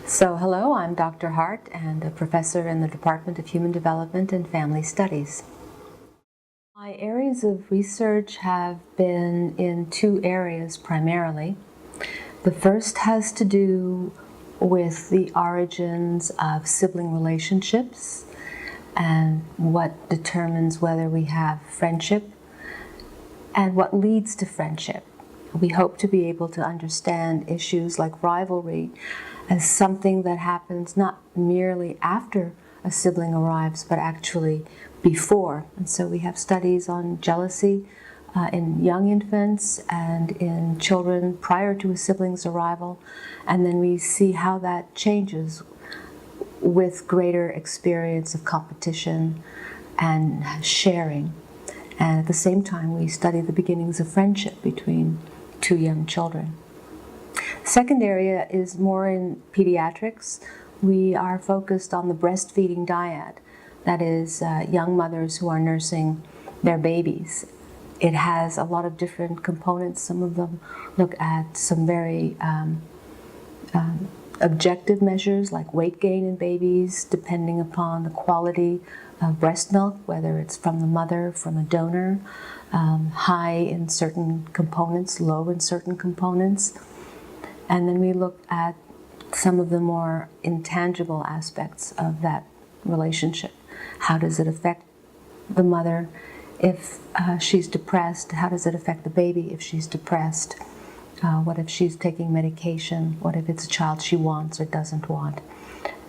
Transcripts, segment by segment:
So hello, I'm Dr. Hart and a professor in the Department of Human Development and Family Studies. My areas of research have been in two areas primarily. The first has to do with the origins of sibling relationships and what determines whether we have friendship and what leads to friendship. We hope to be able to understand issues like rivalry as something that happens not merely after a sibling arrives, but actually before. And so we have studies on jealousy in young infants and in children prior to a sibling's arrival, and then we see how that changes with greater experience of competition and sharing. And at the same time, we study the beginnings of friendship between two young children. The second area is more in pediatrics. We are focused on the breastfeeding dyad, that is, young mothers who are nursing their babies. It has a lot of different components. Some of them look at some very objective measures like weight gain in babies, depending upon the quality of breast milk, whether it's from the mother, from a donor, high in certain components, low in certain components. And then we look at some of the more intangible aspects of that relationship. How does it affect the mother if she's depressed? How does it affect the baby if she's depressed? What if she's taking medication? What if it's a child she wants or doesn't want?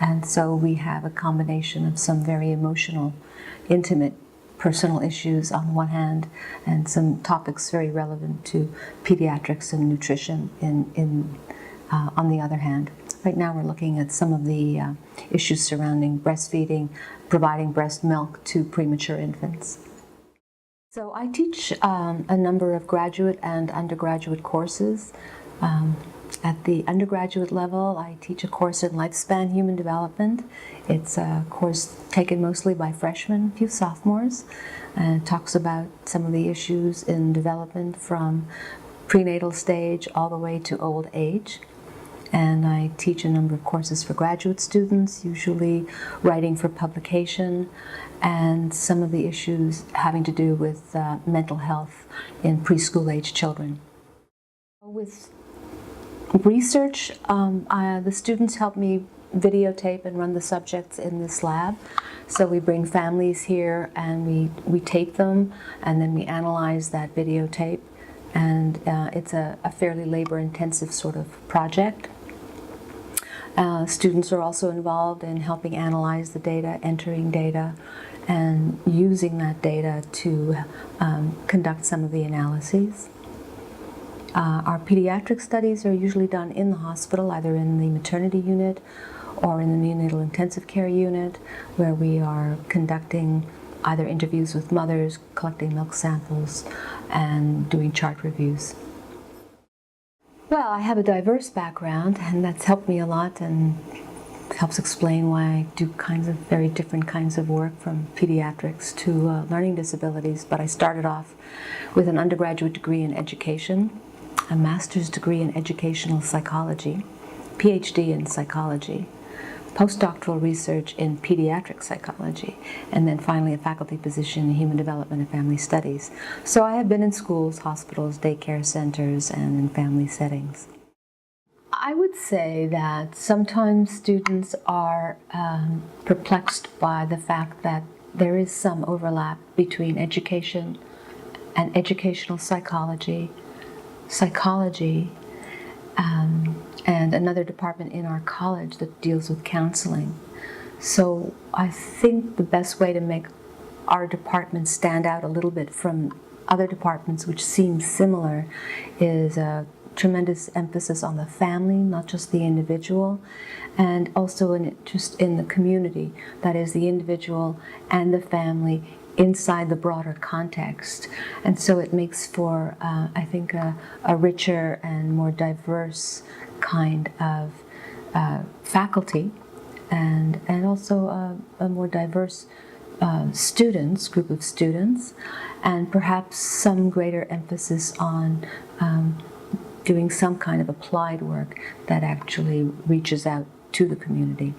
And so we have a combination of some very emotional, intimate, personal issues on one hand, and some topics very relevant to pediatrics and nutrition on the other hand. Right now we're looking at some of the issues surrounding breastfeeding, providing breast milk to premature infants. So I teach a number of graduate and undergraduate courses. At the undergraduate level, I teach a course in lifespan human development. It's a course taken mostly by freshmen, a few sophomores, and it talks about some of the issues in development from prenatal stage all the way to old age. And I teach a number of courses for graduate students, usually writing for publication, and some of the issues having to do with mental health in preschool age children. With research, the students help me videotape and run the subjects in this lab. So we bring families here and we tape them, and then we analyze that videotape. And it's a fairly labor-intensive sort of project. Students are also involved in helping analyze the data, entering data, and using that data to conduct some of the analyses. Our pediatric studies are usually done in the hospital, either in the maternity unit or in the neonatal intensive care unit, where we are conducting either interviews with mothers, collecting milk samples, and doing chart reviews. Well, I have a diverse background, and that's helped me a lot and helps explain why I do very different kinds of work, from pediatrics to learning disabilities. But I started off with an undergraduate degree in education, a master's degree in educational psychology, Ph.D. in psychology, postdoctoral research in pediatric psychology, and then finally a faculty position in human development and family studies. So I have been in schools, hospitals, daycare centers, and in family settings. I would say that sometimes students are perplexed by the fact that there is some overlap between education and educational psychology, and another department in our college that deals with counseling. So I think the best way to make our department stand out a little bit from other departments which seem similar is a tremendous emphasis on the family, not just the individual, and also an interest in the community, that is, the individual and the family inside the broader context. And so it makes for, I think, a richer and more diverse kind of faculty, and also a more diverse group of students, and perhaps some greater emphasis on doing some kind of applied work that actually reaches out to the community.